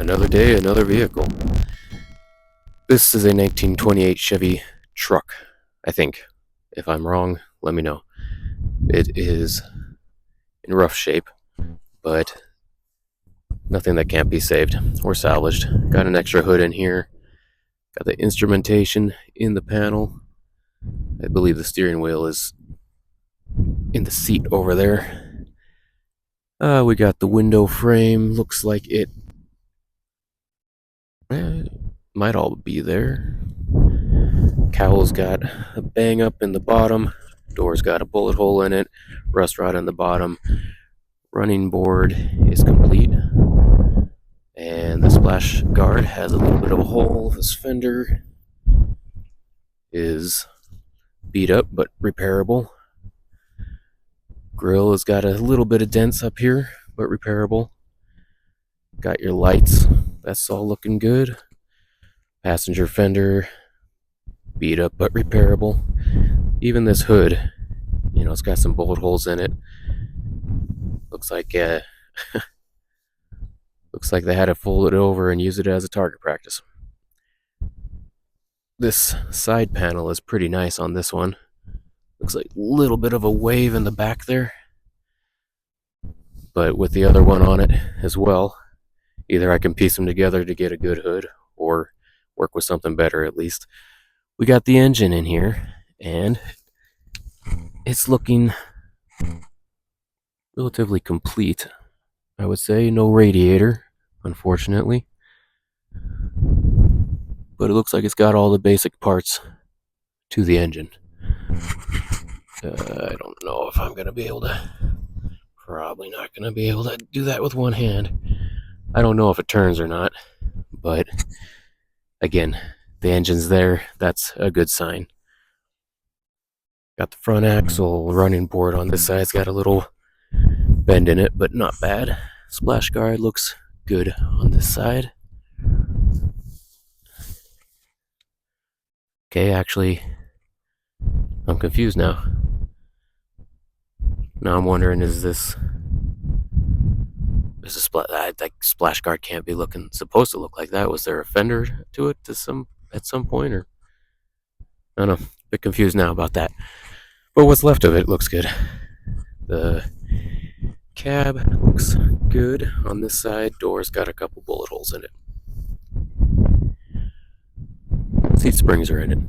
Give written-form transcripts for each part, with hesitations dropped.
Another day, another vehicle. This is a 1928 Chevy truck, I think. If I'm wrong, let me know. It is in rough shape, but nothing that can't be saved or salvaged. Got an extra hood in here. Got the instrumentation in the panel. I believe the steering wheel is in the seat over there. We got the window frame. Looks like it might all be there. Cowl's got a bang up in the bottom. Door's got a bullet hole in it. Rust rod in the bottom. Running board is complete. And the splash guard has a little bit of a hole. This fender is beat up but repairable. Grill has got a little bit of dents up here, but repairable. Got your lights. That's all looking good. Passenger fender, beat up but repairable. Even this hood, it's got some bullet holes in it. Looks like they had to fold it over and use it as a target practice. This side panel is pretty nice on this one. Looks like a little bit of a wave in the back there. But with the other one on it as well, either I can piece them together to get a good hood or work with something better at least. We got the engine in here, and it's looking relatively complete, I would say. No radiator, unfortunately. But it looks like it's got all the basic parts to the engine. I don't know if I'm going to be able to... Probably not going to be able to do that with one hand. I don't know if it turns or not, but again, the engine's there. That's a good sign. Got the front axle running board on this side. It's got a little bend in it, but not bad. Splash guard looks good on this side. Okay, actually, I'm confused now. Now I'm wondering, is this a splash guard can't be supposed to look like that. Was there a fender to it at some point, or I don't know. A bit confused now about that. But what's left of it looks good. The cab looks good on this side. Door's got a couple bullet holes in it. Seat springs are in it.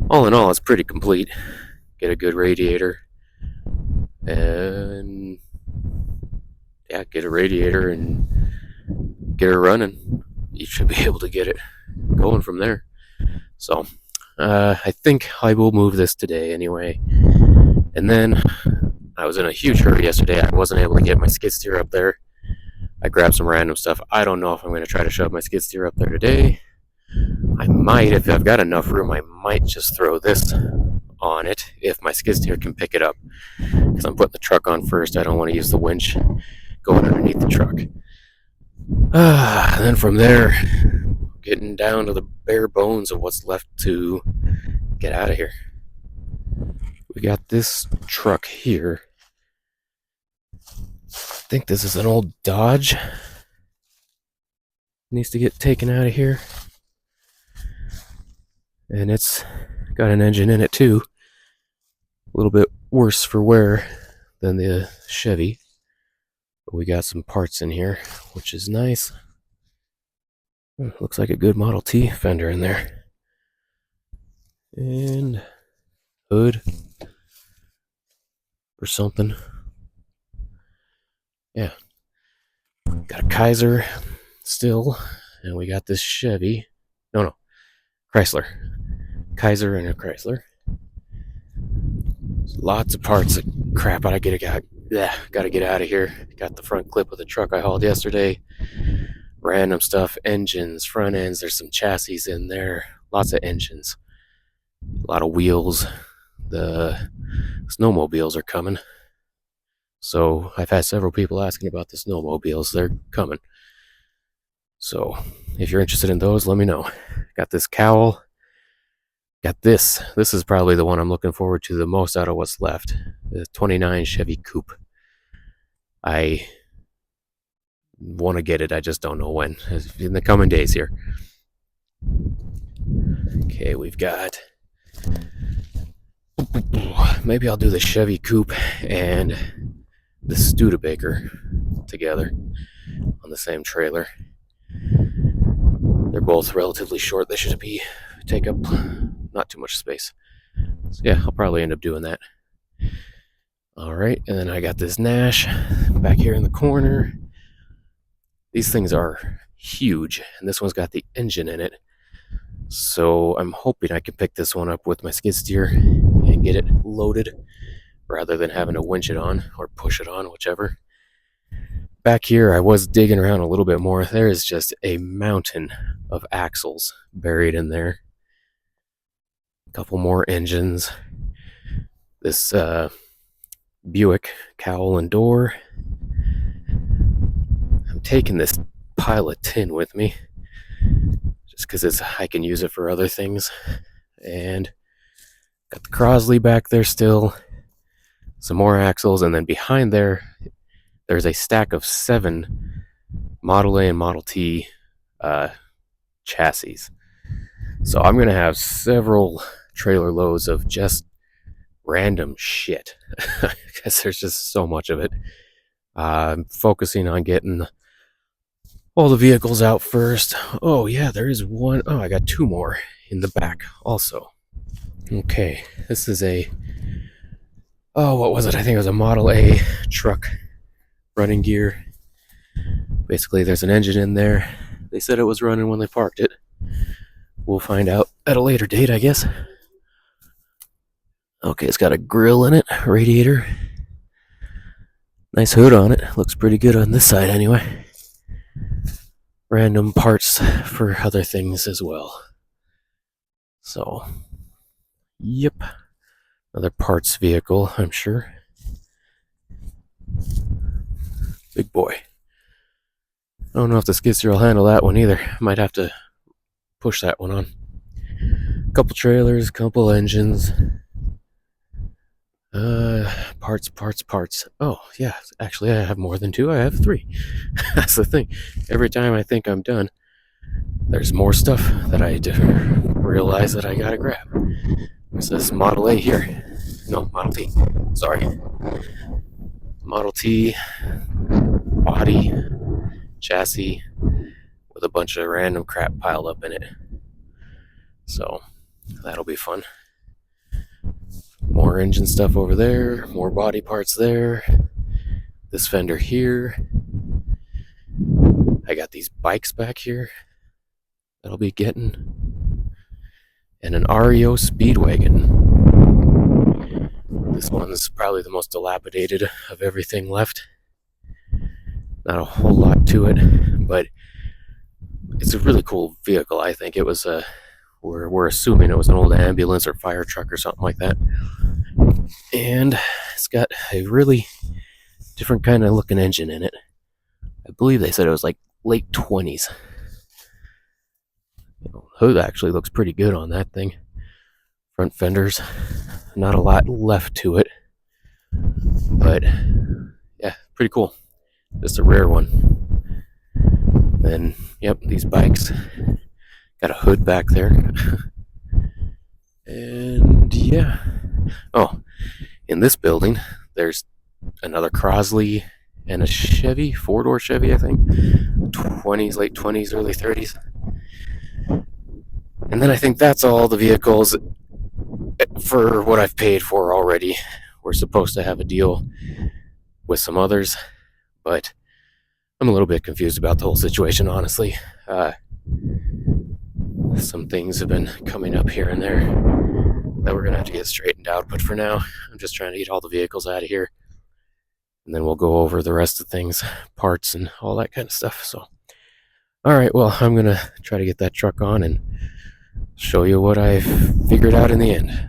All in all, it's pretty complete. Get a good radiator. And get a radiator and get her running. You should be able to get it going from there. So I think I will move this today anyway. And then I was in a huge hurry yesterday. I wasn't able to get my skid steer up there. I grabbed some random stuff. I don't know if I'm going to try to shove my skid steer up there today. I might, if I've got enough room, I might just throw this on it if my skid steer can pick it up, because I'm putting the truck on first. I don't want to use the winch going underneath the truck. Then from there, getting down to the bare bones of what's left to get out of here. We got this truck here. I think this is an old Dodge. Needs to get taken out of here. And it's got an engine in it too. A little bit worse for wear than the Chevy. But we got some parts in here, which is nice. Looks like a good Model T fender in there. And hood or something. Yeah. Got a Kaiser still. And we got this Chevy. No. Chrysler. Kaiser and a Chrysler. Lots of parts of crap gotta get out of here. Got the front clip of the truck I hauled yesterday. Random stuff, engines, front ends. There's some chassis in there. Lots of engines. A lot of wheels. The snowmobiles are coming. So I've had several people asking about the snowmobiles. They're coming. So if you're interested in those, let me know. Got this cowl. Got this. This is probably the one I'm looking forward to the most out of what's left. The 29 Chevy Coupe. I want to get it. I just don't know when. In the coming days here. Okay, we've got... Maybe I'll do the Chevy Coupe and the Studebaker together on the same trailer. They're both relatively short. They should take up not too much space. So yeah, I'll probably end up doing that. All right, and then I got this Nash back here in the corner. These things are huge, and this one's got the engine in it. So I'm hoping I can pick this one up with my skid steer and get it loaded rather than having to winch it on or push it on, whichever. Back here, I was digging around a little bit more. There is just a mountain of axles buried in there. A couple more engines. This Buick cowl and door. I'm taking this pile of tin with me just because I can use it for other things. And got the Crosley back there still. Some more axles, and then behind there's a stack of 7 Model A and Model T chassis. So I'm going to have several trailer loads of just random shit because there's just so much of it. I'm focusing on getting all the vehicles out first. Oh yeah, there is one. Oh, I got 2 more in the back also. Okay, this is what was it? I think it was a Model A truck running gear. Basically, there's an engine in there. They said it was running when they parked it. We'll find out at a later date, I guess. Okay, it's got a grill in it, radiator. Nice hood on it. Looks pretty good on this side anyway. Random parts for other things as well. So, yep. Another parts vehicle, I'm sure. Big boy. I don't know if the skid steer will handle that one either. Might have to push that one on. Couple trailers, couple engines. Parts. Oh, yeah. Actually, I have more than 2. I have 3. That's the thing. Every time I think I'm done, there's more stuff that I realize that I gotta grab. There's this Model A here. No, Model T. Sorry. Model T, body, chassis, with a bunch of random crap piled up in it. So, that'll be fun. More engine stuff over there, more body parts there. This fender here. I got these bikes back here that'll be getting. And an REO Speedwagon. This one's probably the most dilapidated of everything left. Not a whole lot to it, but it's a really cool vehicle. I think it was we're assuming it was an old ambulance or fire truck or something like that. And it's got a really different kind of looking engine in it. I believe they said it was like late 20s. Hood actually looks pretty good on that thing. Front fenders, not a lot left to it, but yeah, pretty cool. Just a rare one. Then, yep, these bikes. Got a hood back there. And yeah. Oh, in this building, there's another Crosley and a Chevy, 4-door Chevy, I think. 20s, late 20s, early 30s. And then I think that's all the vehicles for what I've paid for already. We're supposed to have a deal with some others, but I'm a little bit confused about the whole situation, honestly. Some things have been coming up here and there that we're going to have to get straightened out, but for now, I'm just trying to get all the vehicles out of here, and then we'll go over the rest of things, parts and all that kind of stuff. So, alright, well, I'm going to try to get that truck on and show you what I've figured out in the end.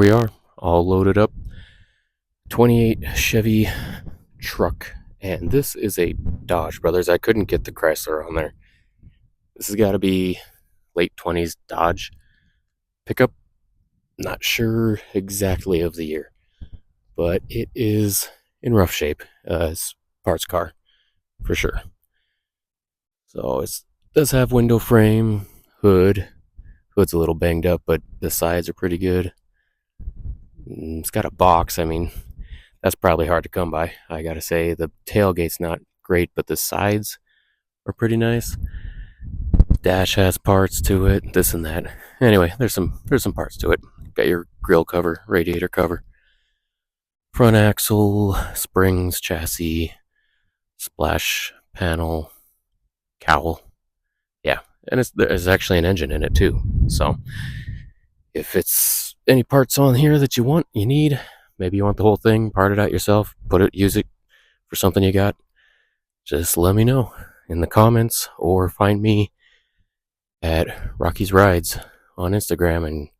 we are, all loaded up. 28 Chevy truck. And this is a Dodge, brothers. I couldn't get the Chrysler on there. This has got to be late 20s Dodge pickup. Not sure exactly of the year, but it is in rough shape. It's parts car for sure. So it does have window frame, hood. Hood's a little banged up, but the sides are pretty good. It's got a box. I mean, that's probably hard to come by. I gotta say, the tailgate's not great, but the sides are pretty nice. Dash has parts to it, this and that. Anyway, there's some parts to it. Got your grill cover, radiator cover, front axle, springs, chassis, splash panel, cowl. Yeah, and there's actually an engine in it too. So if it's any parts on here that you need, maybe you want the whole thing, part it out yourself, use it for something you got, just let me know in the comments or find me at Rocky's Rides on Instagram and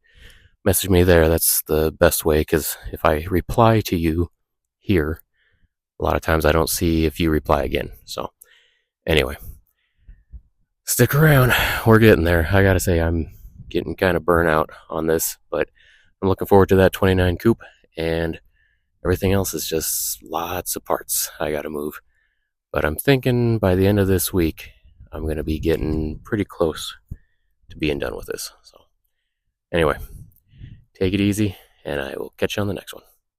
message me there. That's the best way, because if I reply to you here, a lot of times I don't see if you reply again. So anyway, stick around. We're getting there. I gotta say, I'm getting kind of burnt out on this, but I'm looking forward to that 29 coupe, and everything else is just lots of parts I gotta move. But I'm thinking by the end of this week, I'm gonna be getting pretty close to being done with this. So anyway, take it easy, and I will catch you on the next one.